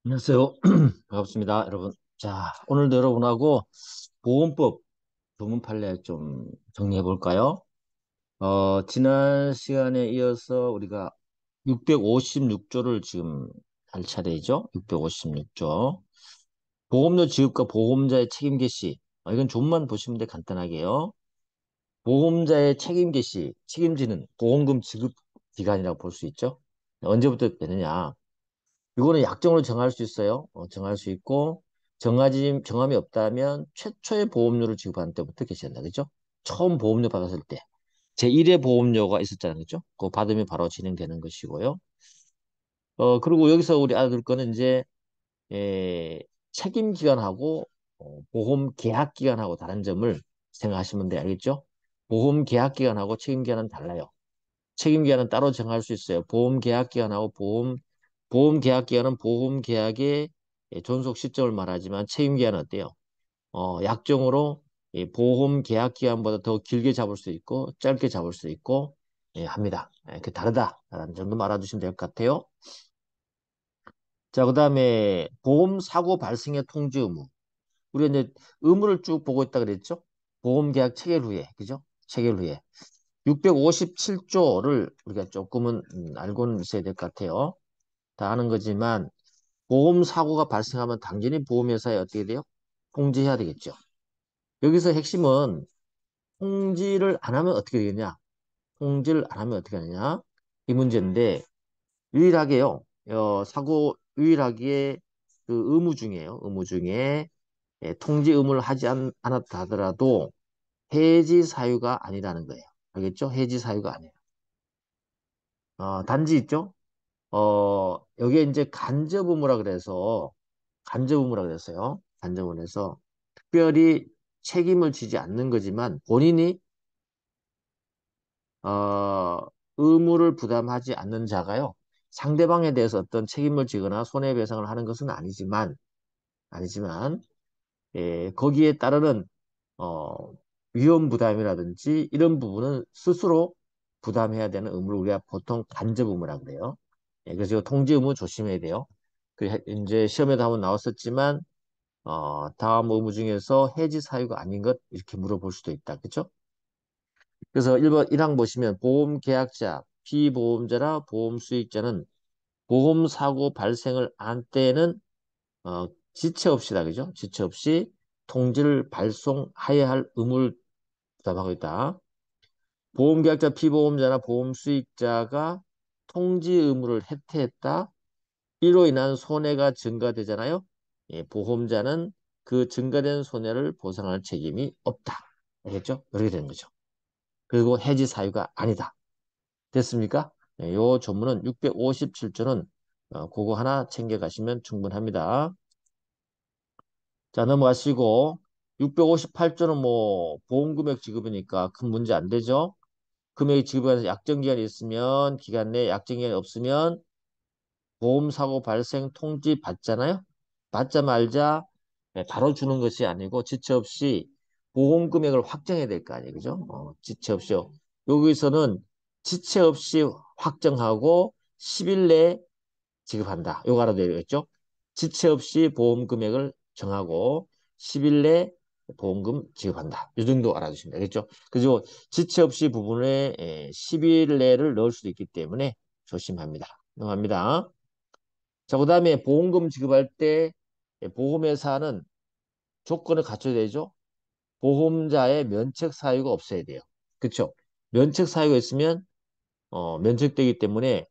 안녕하세요. 반갑습니다, 여러분. 자, 오늘도 여러분하고 보험법 조문 판례 좀 정리해 볼까요? 지난 시간에 이어서 우리가 656조를 지금 할 차례죠. 656조. 보험료 지급과 보험자의 책임 개시. 이건 좀만 보시면 돼, 간단하게요. 보험자의 책임 개시, 책임지는 보험금 지급 기간이라고 볼 수 있죠. 언제부터 되느냐? 이거는 약정으로 정할 수 있어요. 정할 수 있고 정함이 없다면 최초의 보험료를 지급하는 때부터 개시한다. 그죠? 처음 보험료 받았을 때 제1의 보험료가 있었잖아요. 그죠? 그거 받으면 바로 진행되는 것이고요. 그리고 여기서 우리 알아둘 거는 이제 책임 기간하고 보험 계약 기간하고 다른 점을 생각하시면 돼. 알겠죠? 보험 계약 기간하고 책임 기간은 달라요. 책임 기한은 따로 정할 수 있어요. 보험 계약 기한하고 보험 계약 기한은 보험 계약의 존속 시점을 말하지만 책임 기한은 어때요? 약정으로 이 보험 계약 기한보다 더 길게 잡을 수 있고 짧게 잡을 수 있고 합니다. 그 다르다라는 점도 알아두시면 될 것 같아요. 자, 그다음에 보험 사고 발생의 통지 의무. 우리가 이제 의무를 쭉 보고 있다 그랬죠? 보험 계약 체결 후에, 그죠? 체결 후에. 657조를 우리가 조금은 알고는 있어야 될 것 같아요. 다 아는 거지만 보험 사고가 발생하면 당연히 보험회사에 어떻게 돼요? 통지해야 되겠죠. 여기서 핵심은 통지를 안 하면 어떻게 되느냐? 통지를 안 하면 어떻게 하느냐? 이 문제인데 유일하게요. 사고 유일하게 그 의무 중에요. 의무 중에 통지 의무를 하지 않았다 하더라도 해지 사유가 아니라는 거예요. 알겠죠? 해지 사유가 아니에요. 단지 있죠? 여기에 이제 간접 의무라 그래서, 간접 의무라 그랬어요. 간접 의무에서 특별히 책임을 지지 않는 거지만 본인이, 어, 의무를 부담하지 않는 자가요. 상대방에 대해서 어떤 책임을 지거나 손해배상을 하는 것은 아니지만, 거기에 따르는, 어, 위험 부담이라든지 이런 부분은 스스로 부담해야 되는 의무를 우리가 보통 간접 의무라 그래요. 그래서 이거 통지 의무 조심해야 돼요. 이제 시험에도 한번 나왔었지만, 다음 의무 중에서 해지 사유가 아닌 것 이렇게 물어볼 수도 있다. 그렇죠? 그래서 1번 1항 보시면 보험 계약자, 피보험자나 보험 수익자는 보험 사고 발생을 안 때에는 지체 없이다. 그죠? 지체 없이 통지를 발송해야 할 의무를 부담하고 있다. 보험 계약자, 피보험자나 보험 수익자가 통지 의무를 해태했다. 이로 인한 손해가 증가되잖아요. 보험자는 그 증가된 손해를 보상할 책임이 없다. 알겠죠? 이렇게 되는 거죠. 그리고 해지 사유가 아니다. 됐습니까? 요 조문은 657조는 그거 하나 챙겨가시면 충분합니다. 자, 넘어가시고 658조는 뭐 보험금액 지급이니까 큰 문제 안 되죠? 금액이 지급해서 약정기간이 있으면 기간 내에 약정기간이 없으면 보험사고 발생 통지 받잖아요. 받자 말자 바로 주는 것이 아니고 지체 없이 보험 금액을 확정해야 될 거 아니에요. 그죠? 지체 없이요. 여기서는 지체 없이 확정하고 10일 내에 지급한다. 요거 알아둬야 되겠죠? 지체 없이 보험 금액을 정하고 10일 내에 보험금 지급한다. 이 정도 알아두시면 되겠죠? 그죠? 지체 없이 부분에 10일 내를 넣을 수도 있기 때문에 조심합니다. 넘어갑니다. 자, 그 다음에 보험금 지급할 때 보험회사는 조건을 갖춰야 되죠. 보험자의 면책 사유가 없어야 돼요. 그렇죠? 면책 사유가 있으면 면책되기 때문에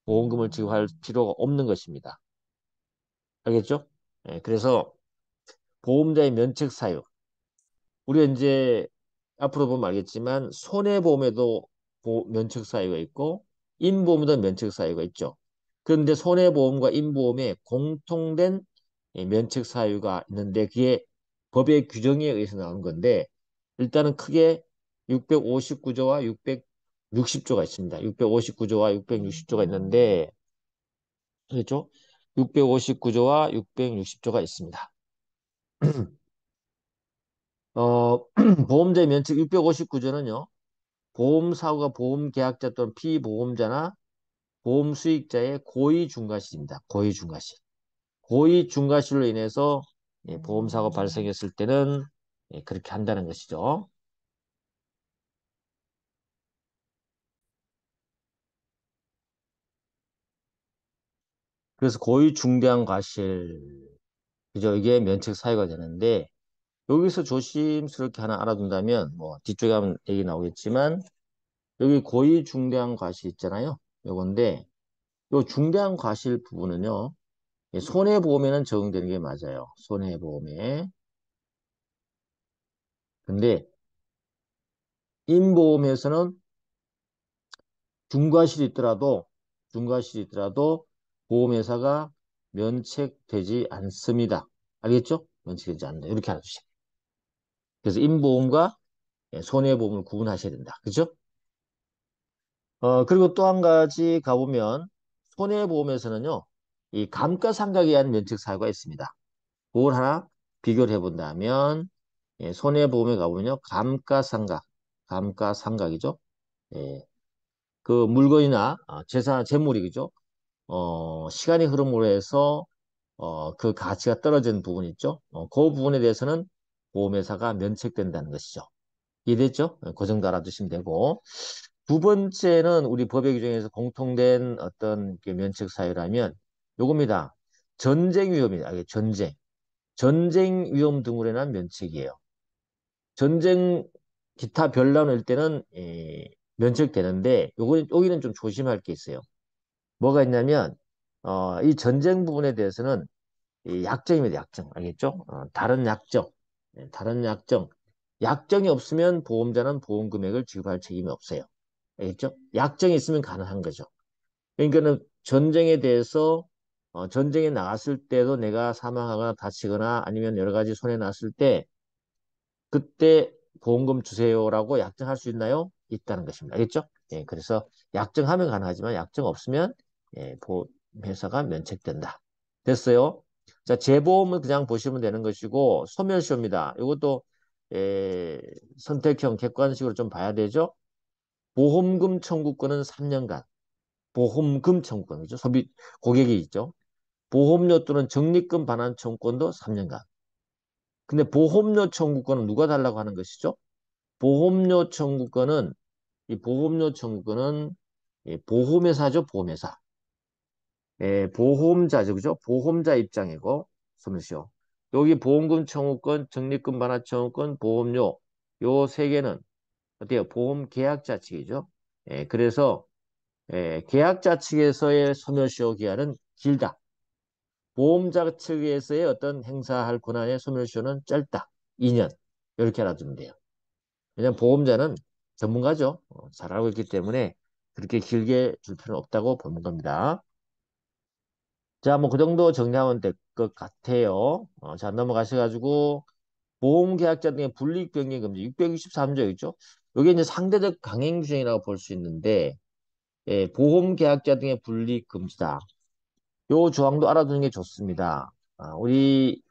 보험금을 지급할 필요가 없는 것입니다. 알겠죠? 그래서 보험자의 면책 사유. 우리가 이제 앞으로 보면 알겠지만 손해보험에도 면책 사유가 있고 인보험에도 면책 사유가 있죠. 그런데 손해보험과 인보험에 공통된 면책 사유가 있는데 그게 법의 규정에 의해서 나오는 건데 일단은 크게 659조와 660조가 있습니다. 659조와 660조가 있는데 그렇죠? 659조와 660조가 있습니다. 보험자의 면책 659조는요. 보험사고가 보험계약자 또는 피보험자나 보험수익자의 고의중과실입니다. 고의중과실. 고의 중과실로 인해서 보험사고 발생했을 때는 그렇게 한다는 것이죠. 그래서 고의 중대한 과실, 그죠? 이게 면책 사유가 되는데 여기서 조심스럽게 하나 알아둔다면 뭐 뒤쪽에 하면 얘기 나오겠지만 여기 고의 중대한 과실 있잖아요. 요건데 요 중대한 과실 부분은요. 손해보험에는 적용되는 게 맞아요. 손해보험에. 근데 인보험에서는 중과실이 있더라도 보험회사가 면책되지 않습니다. 알겠죠? 면책되지 않는다. 이렇게 알아주세요. 그래서 인보험과 손해보험을 구분하셔야 된다. 그죠? 그리고 또 한 가지 가보면 손해보험에서는요, 이 감가상각에 의한 면책 사유가 있습니다. 그걸 하나 비교를 해본다면 손해보험에 가보면요, 감가상각이죠. 예, 그 물건이나 재산, 재물이 그죠? 시간이 흐름으로 해서 그 가치가 떨어진 부분 있죠? 그 부분에 대해서는 보험회사가 면책된다는 것이죠. 이해됐죠? 그 정도 알아두시면 되고. 두 번째는 우리 법의 규정에서 공통된 어떤 그 면책 사유라면 요겁니다. 전쟁 위험이다. 이게 전쟁. 전쟁 위험 등으로 인한 면책이에요. 전쟁 기타 별난일 때는 면책되는데 여기는 좀 조심할 게 있어요. 뭐가 있냐면 이 전쟁 부분에 대해서는 이 약정입니다. 약정. 알겠죠? 다른 약정. 다른 약정. 약정이 없으면 보험자는 보험 금액을 지급할 책임이 없어요. 알겠죠? 약정이 있으면 가능한 거죠. 그러니까는 전쟁에 대해서 전쟁에 나갔을 때도 내가 사망하거나 다치거나 아니면 여러 가지 손해 났을 때 그때 보험금 주세요라고 약정할 수 있나요? 있다는 것입니다. 알겠죠? 그래서 약정하면 가능하지만 약정 없으면 보험회사가 면책된다. 됐어요? 자, 재보험은 그냥 보시면 되는 것이고 소멸시효입니다. 이것도 선택형 객관식으로 좀 봐야 되죠? 보험금 청구권은 3년간. 보험금 청구권이죠. 소비 고객이 있죠. 보험료 또는 적립금 반환 청구권도 3년간. 근데 보험료 청구권은 누가 달라고 하는 것이죠? 보험료 청구권은 이 보험료 청구권은 보험회사죠, 보험회사. 보험자죠, 그죠? 보험자 입장이고, 숨으시오. 여기 보험금 청구권, 적립금 반환 청구권, 보험료 요 세 개는 어때요? 보험 계약자 측이죠. 그래서 계약자 측에서의 소멸시효 기한은 길다. 보험자 측에서의 어떤 행사할 권한의 소멸시효는 짧다. 2년. 이렇게 알아두면 돼요. 왜냐하면 보험자는 전문가죠. 잘 알고 있기 때문에 그렇게 길게 줄 필요는 없다고 보는 겁니다. 자, 뭐 그 정도 정리하면 될 것 같아요. 자, 넘어가셔가지고 보험계약자 등의 불이익 변경 금지 623조 있죠. 이게 이제 상대적 강행 규정이라고 볼 수 있는데 보험계약자 등의 불이익 금지다. 요 조항도 알아두는 게 좋습니다. 우리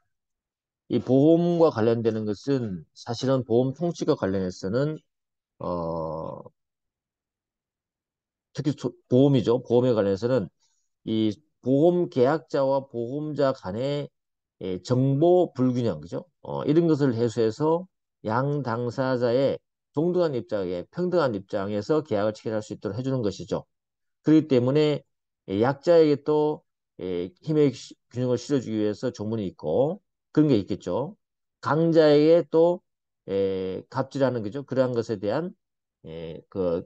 이 보험과 관련되는 것은 사실은 보험 통치과 관련해서는 어, 특히 보험이죠. 보험에 관해서는 이 보험 계약자와 보험자 간의 정보 불균형, 그죠? 이런 것을 해소해서 양 당사자의 동등한 입장에 평등한 입장에서 계약을 체결할 수 있도록 해주는 것이죠. 그렇기 때문에 약자에게 또 힘의 균형을 실어주기 위해서 조문이 있고 그런 게 있겠죠. 강자에게 또 갑질하는 거죠. 그러한 것에 대한 그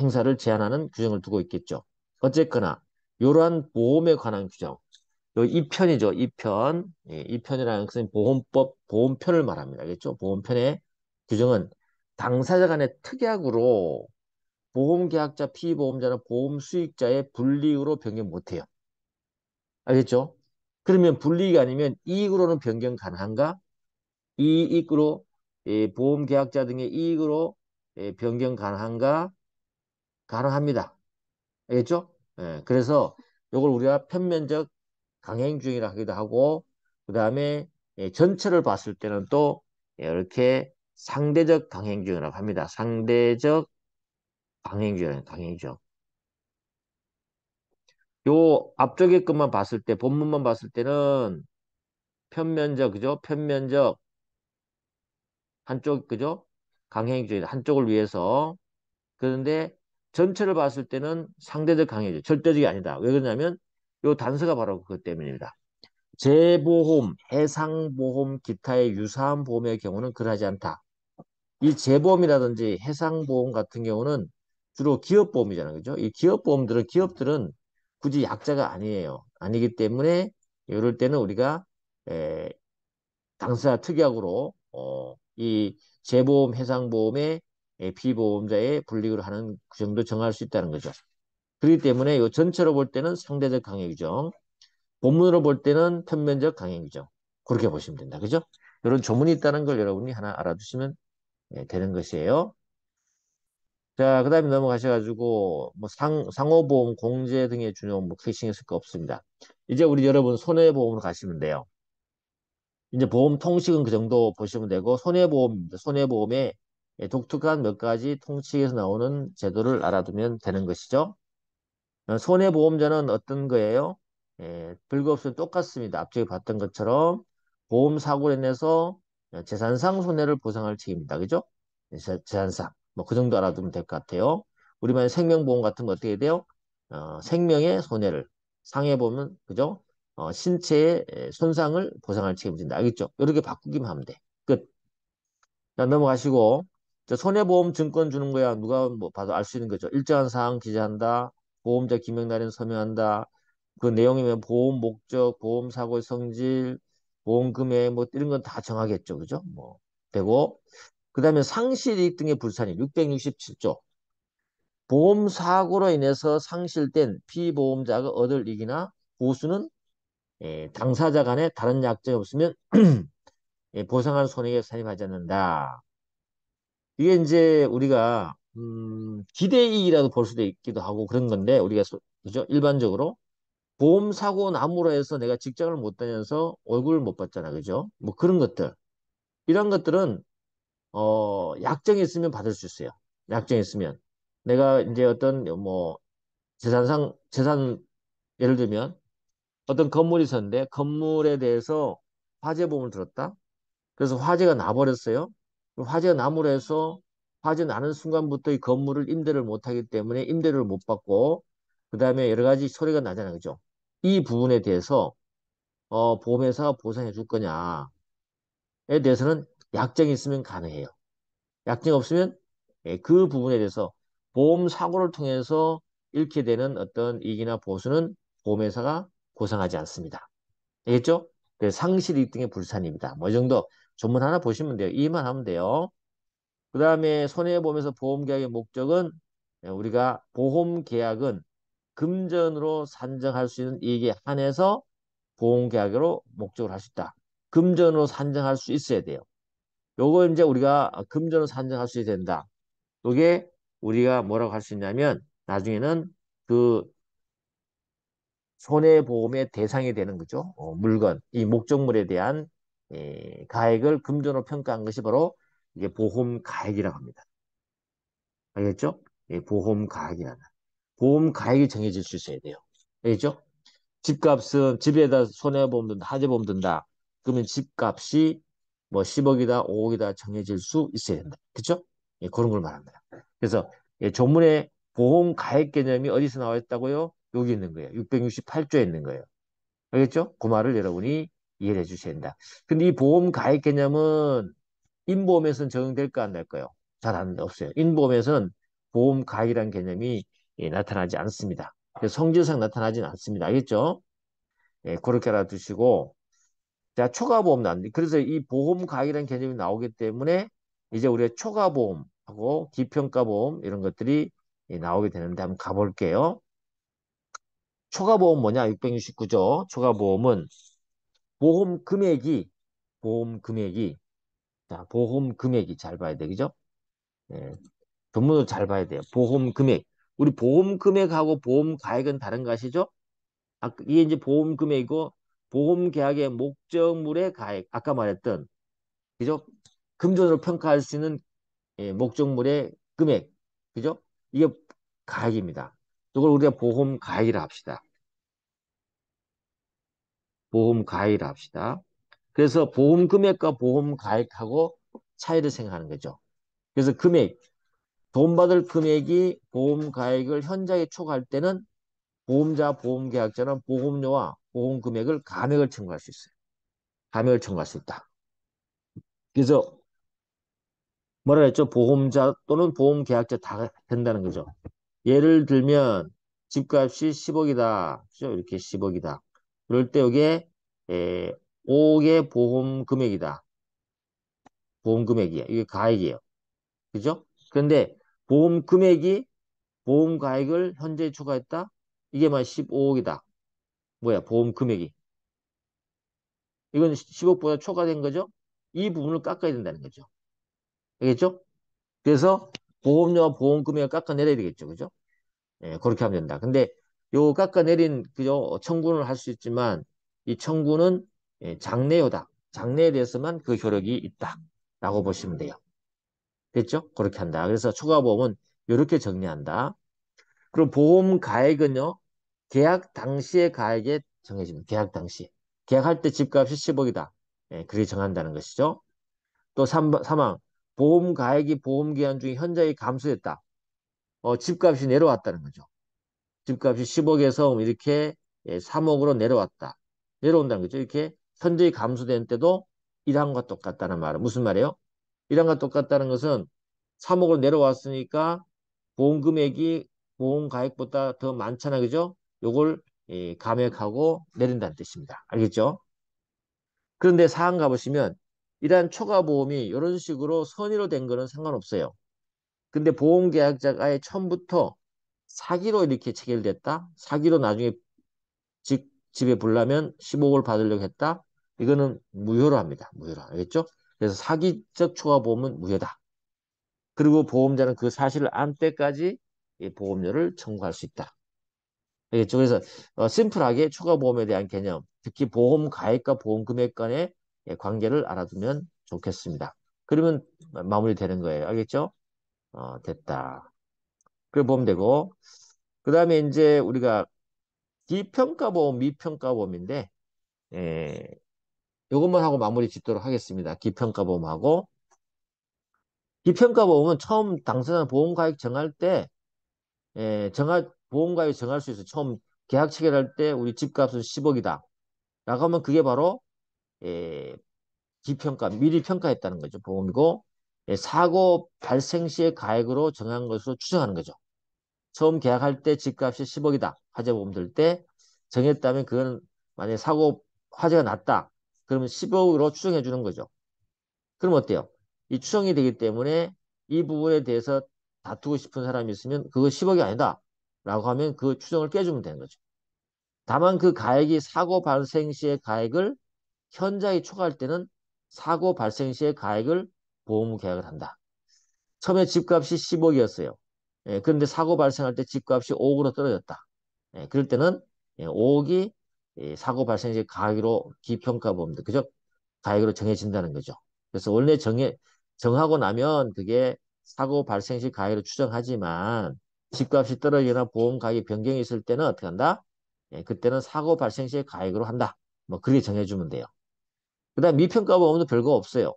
행사를 제한하는 규정을 두고 있겠죠. 어쨌거나 이러한 보험에 관한 규정, 요 2편이죠. 2편. 2편이라는 것은 보험법 보험편을 말합니다. 알겠죠? 보험편의 규정은 당사자 간의 특약으로 보험계약자, 피보험자는 보험 수익자의 불이익으로 변경 못해요. 알겠죠? 그러면 불이익이 아니면 이익으로는 변경 가능한가? 이익으로 보험계약자 등의 이익으로 변경 가능한가? 가능합니다. 알겠죠? 그래서 이걸 우리가 편면적 강행주의라 하기도 하고 그 다음에 전체를 봤을 때는 또 이렇게 상대적 강행주의라고 합니다. 상대적 강행주의, 강행주. 요 앞쪽에 것만 봤을 때, 본문만 봤을 때는 편면적, 그죠? 편면적, 한쪽, 그죠? 강행이죠. 한쪽을 위해서. 그런데 전체를 봤을 때는 상대적 강행이죠. 절대적이 아니다. 왜 그러냐면 요 단서가 바로 그것 때문입니다. 재보험, 해상보험, 기타의 유사한 보험의 경우는 그러하지 않다. 이 재보험이라든지 해상보험 같은 경우는 주로 기업보험이잖아요. 그죠? 이 기업들은 굳이 약자가 아니에요. 아니기 때문에 이럴 때는 우리가 에, 당사자 특약으로 이 재보험, 해상보험의 피보험자의 불이익을 하는 그 정도 정할 수 있다는 거죠. 그렇기 때문에 이 전체로 볼 때는 상대적 강행이죠. 본문으로 볼 때는 편면적 강행이죠. 그렇게 보시면 된다. 그죠? 이런 조문이 있다는 걸 여러분이 하나 알아두시면 되는 것이에요. 자, 그 다음에 넘어가셔가지고, 뭐, 상호보험, 공제 등의 준용, 뭐, 크게 신경 쓸 거 없습니다. 이제 우리 여러분 손해보험으로 가시면 돼요. 이제 보험 통식은 그 정도 보시면 되고, 손해보험입니다. 손해보험에 독특한 몇 가지 통칙에서 나오는 제도를 알아두면 되는 것이죠. 손해보험자는 어떤 거예요? 불구업소는 똑같습니다. 앞쪽에 봤던 것처럼 보험 사고로 인해서 재산상 손해를 보상할 책임입니다. 그죠? 재산상. 뭐 그 정도 알아두면 될 것 같아요. 우리만 생명보험 같은 거 어떻게 돼요? 생명의 손해를 상해보면 그죠? 신체의 손상을 보상할 책임을 진다. 알겠죠? 이렇게 바꾸기만 하면 돼. 끝. 자, 넘어가시고. 자, 손해보험 증권 주는 거야. 누가 뭐 봐도 알 수 있는 거죠. 일정한 사항 기재한다. 보험자 기명 날인 서명한다. 그 내용이면 보험 목적, 보험 사고의 성질, 보험 금액 뭐 이런 건 다 정하겠죠. 그죠? 뭐 되고. 그다음에 상실이익 등의 불산입 667조. 보험 사고로 인해서 상실된 피보험자가 얻을 이익이나 보수는 당사자 간에 다른 약정이 없으면 보상한 손해에 산입하지 않는다. 이게 이제 우리가 기대이익이라도 볼 수도 있기도 하고 그런 건데 우리가 그죠? 일반적으로 보험 사고 남으로 해서 내가 직장을 못 다녀서 월급을 못 받잖아. 그죠? 뭐 그런 것들. 이런 것들은 약정이 있으면 받을 수 있어요. 약정이 있으면. 내가 이제 어떤 뭐 재산 예를 들면 어떤 건물이 있었는데 건물에 대해서 화재보험을 들었다. 그래서 화재가 나버렸어요. 화재가 남으로 해서 화재 나는 순간부터 이 건물을 임대를 못하기 때문에 임대료를 못 받고 그 다음에 여러 가지 소리가 나잖아요. 그죠? 이 부분에 대해서 보험회사가 보상해 줄 거냐에 대해서는 약정이 있으면 가능해요. 약정이 없으면 그 부분에 대해서 보험 사고를 통해서 잃게 되는 어떤 이익이나 보수는 보험회사가 보상하지 않습니다. 알겠죠? 상실이익 등의 불산입니다. 뭐 이 정도 전문 하나 보시면 돼요. 이만 하면 돼요. 그 다음에 손해보험에서 보험계약의 목적은 우리가 보험계약은 금전으로 산정할 수 있는 이익에 한해서 보험계약으로 목적을 할 수 있다. 금전으로 산정할 수 있어야 돼요. 요거 이제 우리가 금전으로 산정할 수 있어야 된다. 요게 우리가 뭐라고 할 수 있냐면 나중에는 그 손해보험의 대상이 되는 거죠. 물건, 이 목적물에 대한 가액을 금전으로 평가한 것이 바로 이게 보험 가액이라고 합니다. 알겠죠? 보험 가액이라는. 보험 가액이 정해질 수 있어야 돼요. 알겠죠? 집값은 집에다 손해보험 든다, 하재보험 든다. 그러면 집값이 뭐 10억이다, 5억이다 정해질 수 있어야 된다. 그렇죠? 그런 걸 말합니다. 그래서 조문에 보험 가액 개념이 어디서 나와 있다고요? 여기 있는 거예요. 668조에 있는 거예요. 알겠죠? 그 말을 여러분이 이해를 해 주셔야 된다. 근데 이 보험 가입 개념은 인보험에서는 적용될까 안 될까요? 잘 안 없어요. 인보험에서는 보험 가입이라는 개념이 나타나지 않습니다. 그래서 성질상 나타나지는 않습니다. 알겠죠? 그렇게 알아두시고 자 초과보험 나왔는데 그래서 이 보험 가입이라는 개념이 나오기 때문에 이제 우리가 초과보험하고 기평가보험 이런 것들이 나오게 되는데 한번 가볼게요. 초과보험 뭐냐? 669조. 초과보험은 보험 금액이, 보험 금액이, 자, 보험 금액이 잘 봐야 되겠죠? 예, 전문으로 잘 봐야 돼요. 보험 금액. 우리 보험 금액하고 보험 가액은 다른 거 아시죠? 이게 이제 보험 금액이고, 보험 계약의 목적물의 가액. 아까 말했던, 그죠? 금전으로 평가할 수 있는 목적물의 금액. 그죠? 이게 가액입니다. 이걸 우리가 보험 가액이라 합시다. 보험 가액이라 합시다. 그래서 보험 금액과 보험 가액하고 차이를 생각하는 거죠. 그래서 금액, 돈 받을 금액이 보험 가액을 현저하게 초과할 때는 보험자, 보험계약자는 보험료와 보험 금액을 감액을 청구할 수 있어요. 감액을 청구할 수 있다. 그래서 뭐라 했죠? 보험자 또는 보험계약자 다 된다는 거죠. 예를 들면 집값이 10억이다. 그죠? 이렇게 10억이다. 그럴 때 이게 5억의 보험 금액이다. 보험 금액이에요. 이게 가액이에요. 그죠? 그런데 보험 금액이 보험 가액을 현재 초과했다. 이게 만 15억이다. 뭐야? 보험 금액이. 이건 10억보다 초과된 거죠? 이 부분을 깎아야 된다는 거죠. 알겠죠? 그래서 보험료와 보험 금액을 깎아내려야 되겠죠. 그죠? 예, 그렇게 하면 된다. 근데 요 깎아내린 그죠? 청구는 할 수 있지만 이 청구는 장래효다. 장래에 대해서만 그 효력이 있다. 라고 보시면 돼요. 됐죠? 그렇게 한다. 그래서 초과보험은 이렇게 정리한다. 그럼 보험 가액은요. 계약 당시의 가액에 정해집니다. 계약 당시. 계약할 때 집값이 10억이다. 예, 그렇게 정한다는 것이죠. 또 3항. 보험 가액이 보험 기간 중에 현저히 감소했다. 집값이 내려왔다는 거죠. 집값이 10억에서 이렇게 3억으로 내려왔다. 내려온다는 거죠. 이렇게 현저히 감소된 때도 1항과 똑같다는 말은 무슨 말이에요? 1항과 똑같다는 것은 3억으로 내려왔으니까 보험 금액이 보험 가액보다 더 많잖아. 그죠? 요걸 감액하고 내린다는 뜻입니다. 알겠죠? 그런데 사항 가보시면 이러한 초과보험이 이런 식으로 선의로 된 거는 상관없어요. 근데 보험계약자가 처음부터 사기로 이렇게 체결됐다. 사기로 나중에 집에 불나면 15억을 받으려고 했다. 이거는 무효로 합니다. 무효로. 알겠죠? 그래서 사기적 초과보험은 무효다. 그리고 보험자는 그 사실을 안 때까지 이 보험료를 청구할 수 있다. 알겠죠? 그래서 심플하게 초과보험에 대한 개념, 특히 보험 가액과 보험 금액 간의 관계를 알아두면 좋겠습니다. 그러면 마무리되는 거예요. 알겠죠? 됐다. 그래 보면 되고, 그 다음에 이제 우리가 기평가보험, 미평가보험인데, 예, 요것만 하고 마무리 짓도록 하겠습니다. 기평가보험하고. 기평가보험은 처음 당사자 보험가액 정할 때, 보험가액 정할 수 있어요. 처음 계약 체결할 때 우리 집값은 10억이다. 라고 하면 그게 바로, 예, 기평가, 미리 평가했다는 거죠. 보험이고, 사고 발생 시의 가액으로 정한 것으로 추정하는 거죠. 처음 계약할 때 집값이 10억이다. 화재보험 들 때 정했다면 그건 만약에 사고 화재가 났다. 그러면 10억으로 추정해 주는 거죠. 그럼 어때요? 이 추정이 되기 때문에 이 부분에 대해서 다투고 싶은 사람이 있으면 그거 10억이 아니다. 라고 하면 그 추정을 깨주면 되는 거죠. 다만 그 가액이 사고 발생 시의 가액을 현저히 초과할 때는 사고 발생 시의 가액을 보험 계약을 한다. 처음에 집값이 10억이었어요. 그런데 사고 발생할 때 집값이 5억으로 떨어졌다. 그럴 때는 5억이 사고 발생 시 가액으로 기평가보험도 그죠? 가액으로 정해진다는 거죠. 그래서 원래 정하고 나면 그게 사고 발생 시 가액으로 추정하지만 집값이 떨어지거나 보험 가격이 변경이 있을 때는 어떻게 한다? 그때는 사고 발생 시의 가액으로 한다. 뭐 그렇게 정해주면 돼요. 그다음 미평가 보험도 별거 없어요.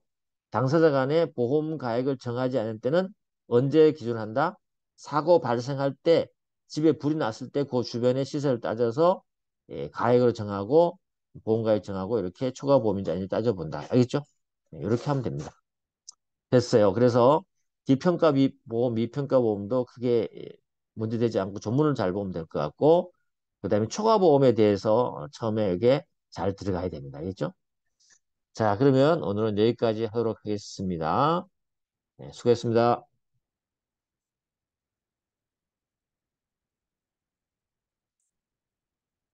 당사자 간에 보험 가액을 정하지 않을 때는 언제 기준한다? 사고 발생할 때 집에 불이 났을 때 그 주변의 시설을 따져서 가액으로 정하고 보험 가액 정하고 이렇게 초과 보험인지 아닌지 따져본다. 알겠죠? 이렇게 하면 됩니다. 됐어요. 그래서 기평가 보험, 미평가 보험도 크게 문제되지 않고 전문을 잘 보면 될 것 같고 그다음에 초과 보험에 대해서 처음에 여기에 잘 들어가야 됩니다. 알겠죠? 자, 그러면 오늘은 여기까지 하도록 하겠습니다. 네, 수고했습니다.